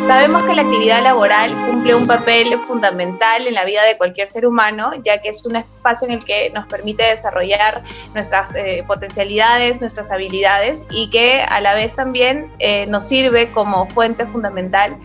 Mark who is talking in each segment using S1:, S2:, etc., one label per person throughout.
S1: Sabemos que la actividad laboral cumple un papel fundamental en la vida de cualquier ser humano, ya que es un espacio en el que nos permite desarrollar nuestras potencialidades, nuestras habilidades, y que a la vez también nos sirve como fuente fundamental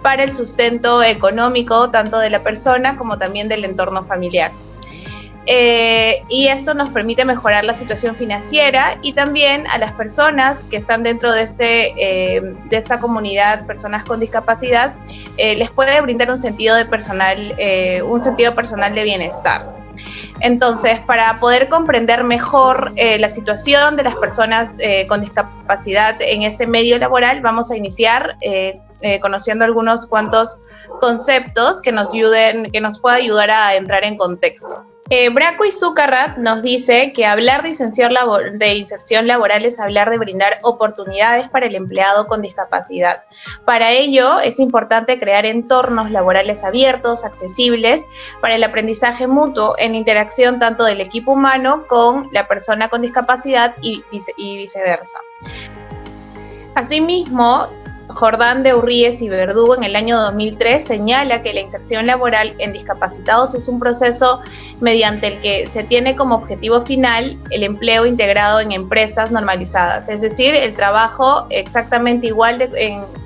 S1: para el sustento económico tanto de la persona como también del entorno familiar. Y esto nos permite mejorar la situación financiera, y también a las personas que están dentro de esta comunidad, personas con discapacidad, les puede brindar un sentido personal de bienestar. Entonces, para poder comprender mejor la situación de las personas con discapacidad en este medio laboral, vamos a iniciar conociendo algunos cuantos conceptos que nos puedan ayudar a entrar en contexto. Braco y Zucarrat nos dice que hablar de inserción laboral es hablar de brindar oportunidades para el empleado con discapacidad. Para ello es importante crear entornos laborales abiertos, accesibles, para el aprendizaje mutuo en interacción tanto del equipo humano con la persona con discapacidad y viceversa. Asimismo, Jordán de Urríez y Verdugo en el año 2003 señala que la inserción laboral en discapacitados es un proceso mediante el que se tiene como objetivo final el empleo integrado en empresas normalizadas, es decir, el trabajo exactamente igual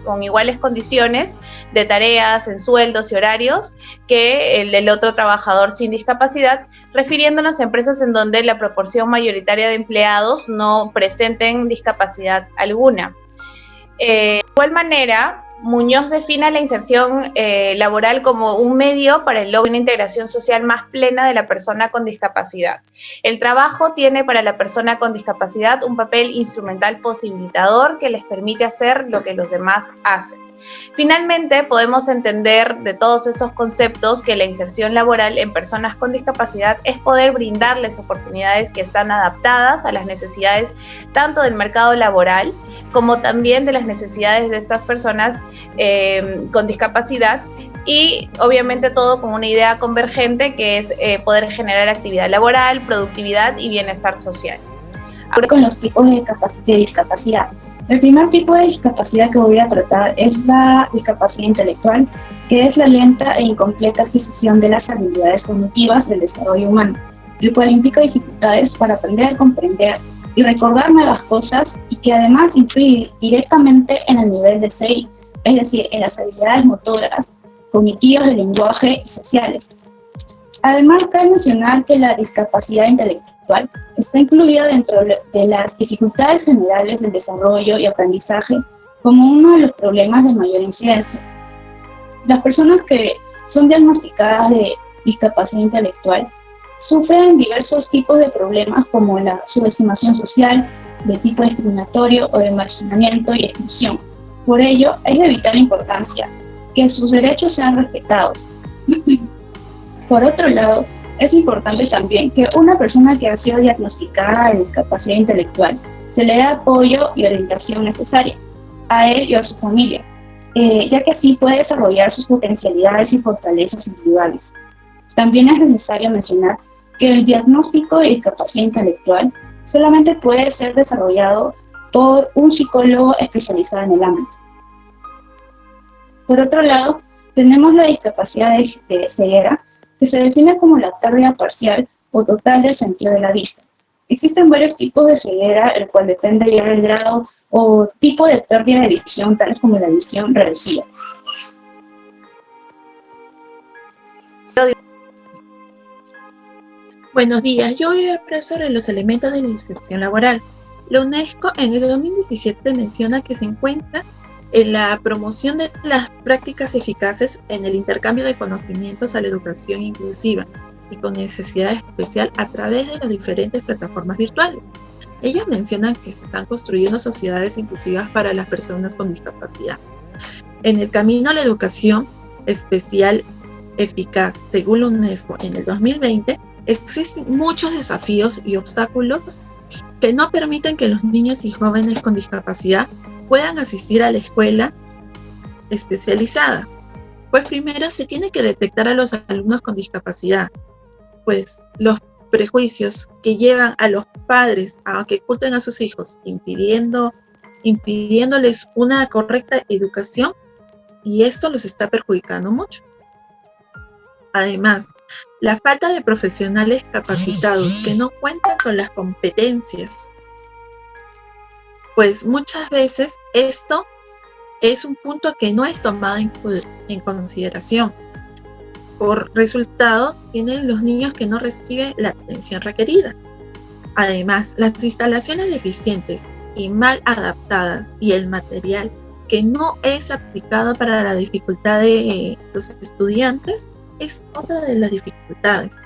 S1: con iguales condiciones de tareas, en sueldos y horarios que el del otro trabajador sin discapacidad, refiriéndonos a empresas en donde la proporción mayoritaria de empleados no presenten discapacidad alguna. De igual manera, Muñoz define la inserción laboral como un medio para el logro de una integración social más plena de la persona con discapacidad. El trabajo tiene para la persona con discapacidad un papel instrumental posibilitador que les permite hacer lo que los demás hacen. Finalmente, podemos entender de todos estos conceptos que la inserción laboral en personas con discapacidad es poder brindarles oportunidades que están adaptadas a las necesidades tanto del mercado laboral como también de las necesidades de estas personas con discapacidad, y obviamente todo con una idea convergente que es poder generar actividad laboral, productividad y bienestar social.
S2: Ahora con los tipos de discapacidad. El primer tipo de discapacidad que voy a tratar es la discapacidad intelectual, que es la lenta e incompleta adquisición de las habilidades cognitivas del desarrollo humano, el cual implica dificultades para aprender, comprender y recordar nuevas cosas, y que además influye directamente en el nivel de CI, es decir, en las habilidades motoras, cognitivas, de lenguaje y sociales. Además, cabe mencionar que la discapacidad intelectual está incluida dentro de las dificultades generales del desarrollo y aprendizaje como uno de los problemas de mayor incidencia. Las personas que son diagnosticadas de discapacidad intelectual sufren diversos tipos de problemas como la subestimación social, de tipo discriminatorio o de marginamiento y exclusión. Por ello, es de vital importancia que sus derechos sean respetados. Por otro lado, es importante también que una persona que ha sido diagnosticada de discapacidad intelectual se le dé apoyo y orientación necesaria a él y a su familia, ya que así puede desarrollar sus potencialidades y fortalezas individuales. También es necesario mencionar que el diagnóstico de discapacidad intelectual solamente puede ser desarrollado por un psicólogo especializado en el ámbito. Por otro lado, tenemos la discapacidad de ceguera, que se define como la pérdida parcial o total del sentido de la vista. Existen varios tipos de ceguera, el cual depende ya del grado o tipo de pérdida de visión, tales como la visión reducida.
S3: Buenos días, yo voy a hablar sobre los elementos de la inserción laboral. La UNESCO en el 2017 menciona que se encuentra en la promoción de las prácticas eficaces en el intercambio de conocimientos a la educación inclusiva y con necesidad especial a través de las diferentes plataformas virtuales. Ellos mencionan que se están construyendo sociedades inclusivas para las personas con discapacidad. En el camino a la educación especial eficaz, según la UNESCO en el 2020, existen muchos desafíos y obstáculos que no permiten que los niños y jóvenes con discapacidad puedan asistir a la escuela especializada. Pues primero se tiene que detectar a los alumnos con discapacidad, pues los prejuicios que llevan a los padres a que oculten a sus hijos, impidiéndoles una correcta educación, y esto los está perjudicando mucho. Además, la falta de profesionales capacitados que no cuentan con las competencias, pues muchas veces esto es un punto que no es tomado en consideración. Por resultado, tienen los niños que no reciben la atención requerida. Además, las instalaciones deficientes y mal adaptadas y el material que no es aplicado para la dificultad de los estudiantes es otra de las dificultades.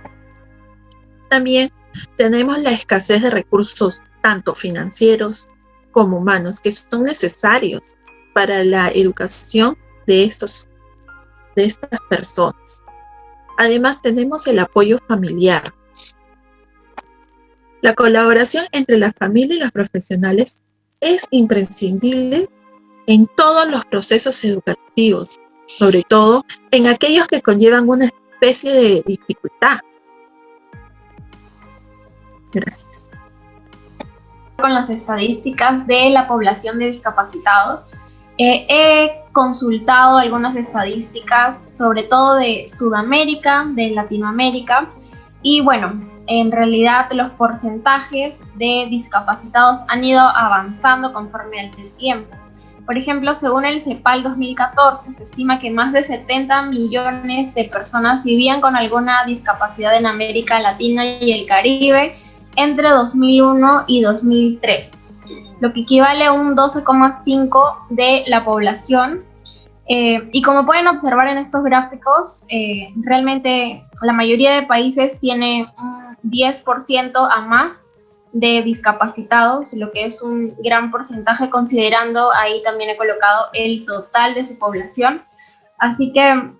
S3: También tenemos la escasez de recursos tanto financieros como humanos que son necesarios para la educación de estas personas. Además, tenemos el apoyo familiar. La colaboración entre la familia y los profesionales es imprescindible en todos los procesos educativos, sobre todo en aquellos que conllevan una especie de dificultad. Gracias.
S4: Con las estadísticas de la población de discapacitados, he consultado algunas estadísticas, sobre todo de Sudamérica, de Latinoamérica, y bueno, en realidad los porcentajes de discapacitados han ido avanzando conforme al tiempo. Por ejemplo, según el CEPAL 2014, se estima que más de 70 millones de personas vivían con alguna discapacidad en América Latina y el Caribe entre 2001 y 2003, lo que equivale a un 12,5% de la población. Y como pueden observar en estos gráficos, realmente la mayoría de países tiene un 10% a más de discapacitados, lo que es un gran porcentaje considerando, ahí también he colocado el total de su población. Así que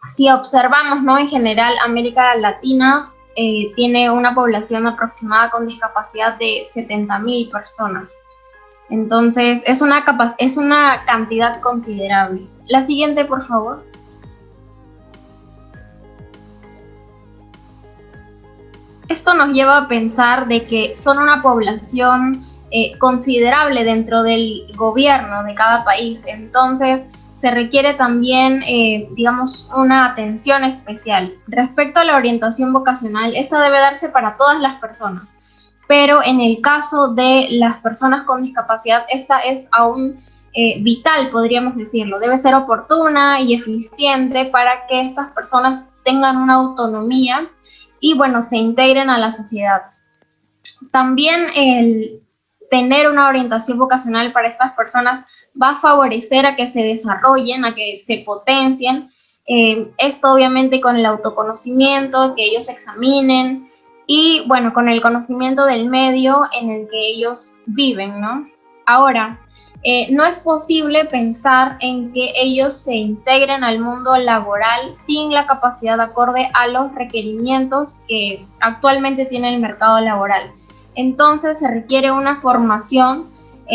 S4: si observamos, ¿no? En general, América Latina tiene una población aproximada con discapacidad de 70.000 personas. Entonces, es una cantidad considerable. La siguiente, por favor. Esto nos lleva a pensar de que son una población considerable dentro del gobierno de cada país. Entonces, se requiere también, digamos, una atención especial. Respecto a la orientación vocacional, esta debe darse para todas las personas. Pero en el caso de las personas con discapacidad, esta es aún vital, podríamos decirlo. Debe ser oportuna y eficiente para que estas personas tengan una autonomía y, bueno, se integren a la sociedad. También el tener una orientación vocacional para estas personas va a favorecer a que se desarrollen, a que se potencien. Esto obviamente con el autoconocimiento, que ellos examinen, y bueno, con el conocimiento del medio en el que ellos viven, ¿no? Ahora, no es posible pensar en que ellos se integren al mundo laboral sin la capacidad acorde a los requerimientos que actualmente tiene el mercado laboral. Entonces se requiere una formación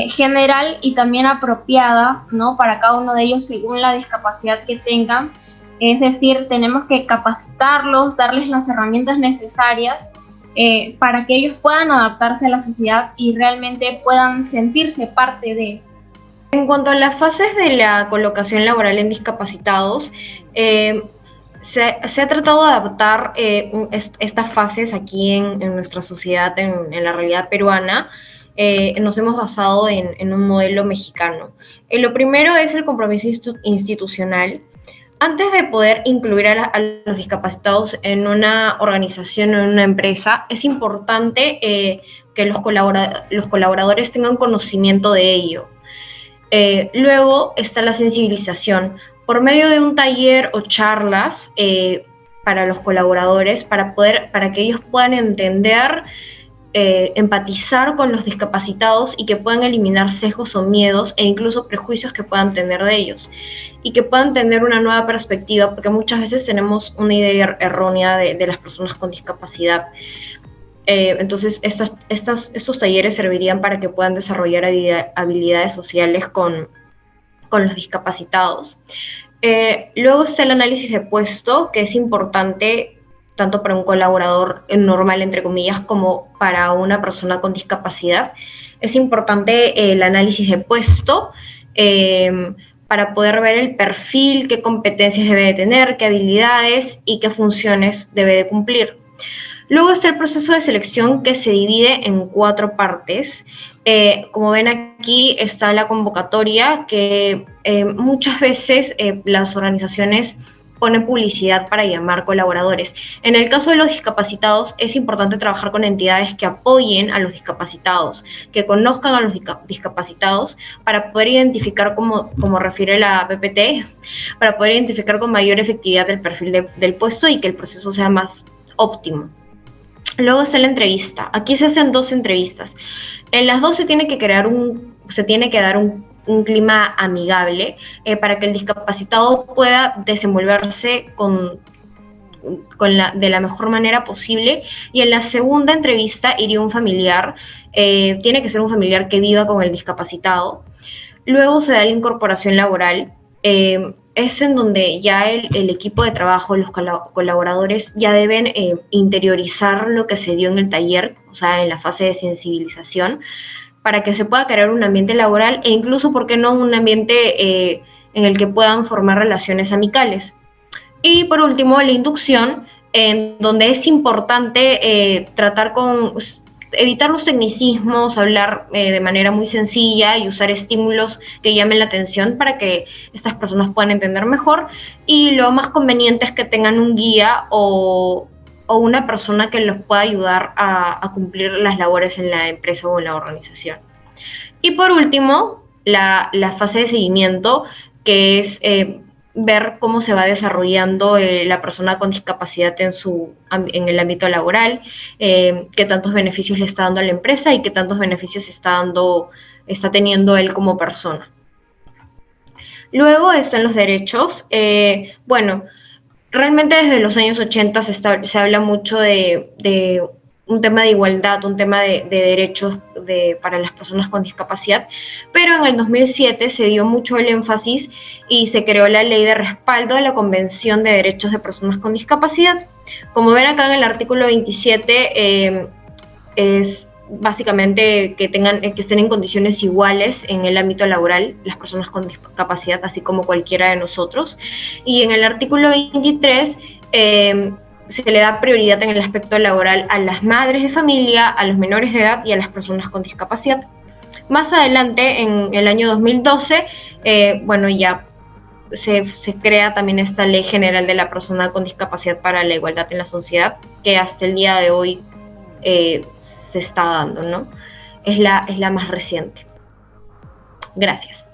S4: general y también apropiada, ¿no? Para cada uno de ellos según la discapacidad que tengan. Es decir, tenemos que capacitarlos, darles las herramientas necesarias para que ellos puedan adaptarse a la sociedad y realmente puedan sentirse parte de.
S5: En cuanto a las fases de la colocación laboral en discapacitados, se ha tratado de adaptar estas fases aquí en nuestra sociedad, en la realidad peruana. Nos hemos basado en un modelo mexicano. Lo primero es el compromiso institucional. Antes de poder incluir a los discapacitados en una organización o en una empresa, es importante que los colaboradores tengan conocimiento de ello. Luego está la sensibilización por medio de un taller o charlas para los colaboradores, para que ellos puedan entender, empatizar con los discapacitados y que puedan eliminar sesgos o miedos e incluso prejuicios que puedan tener de ellos y que puedan tener una nueva perspectiva, porque muchas veces tenemos una idea errónea de las personas con discapacidad. Entonces estos talleres servirían para que puedan desarrollar habilidades sociales con los discapacitados. Luego está el análisis de puesto, que es importante tanto para un colaborador normal, entre comillas, como para una persona con discapacidad. Es importante el análisis de puesto para poder ver el perfil, qué competencias debe de tener, qué habilidades y qué funciones debe de cumplir. Luego está el proceso de selección, que se divide en 4 partes. Como ven aquí está la convocatoria, que muchas veces las organizaciones ponen publicidad para llamar colaboradores. En el caso de los discapacitados es importante trabajar con entidades que apoyen a los discapacitados, que conozcan a los discapacitados, para poder identificar, como refiere la PPT, para poder identificar con mayor efectividad el perfil del puesto y que el proceso sea más óptimo. Luego está la entrevista. Aquí se hacen 2 entrevistas. En las 2 se tiene que dar un clima amigable para que el discapacitado pueda desenvolverse de la mejor manera posible. Y en la segunda entrevista iría un familiar. Tiene que ser un familiar que viva con el discapacitado. Luego se da la incorporación laboral. Es en donde ya el equipo de trabajo, los colaboradores, ya deben interiorizar lo que se dio en el taller, o sea, en la fase de sensibilización, para que se pueda crear un ambiente laboral e incluso, ¿por qué no?, un ambiente en el que puedan formar relaciones amicales. Y por último, la inducción, en donde es importante evitar los tecnicismos, hablar de manera muy sencilla y usar estímulos que llamen la atención para que estas personas puedan entender mejor. Y lo más conveniente es que tengan un guía o una persona que los pueda ayudar a cumplir las labores en la empresa o en la organización. Y por último, la fase de seguimiento, que es ver cómo se va desarrollando la persona con discapacidad en el ámbito laboral, qué tantos beneficios le está dando a la empresa y qué tantos beneficios está teniendo él como persona. Luego están los derechos. Realmente desde los años 80 se habla mucho de un tema de igualdad, un tema de derechos para las personas con discapacidad, pero en el 2007 se dio mucho el énfasis y se creó la Ley de Respaldo de la Convención de Derechos de Personas con Discapacidad. Como ven acá en el artículo 27, es básicamente que estén en condiciones iguales en el ámbito laboral las personas con discapacidad, así como cualquiera de nosotros. Y en el artículo 23 se le da prioridad en el aspecto laboral a las madres de familia, a los menores de edad y a las personas con discapacidad. Más adelante, en el año 2012, ya se crea también esta Ley General de la Persona con Discapacidad para la Igualdad en la Sociedad, que hasta el día de hoy se está dando, ¿no? Es la más reciente. Gracias.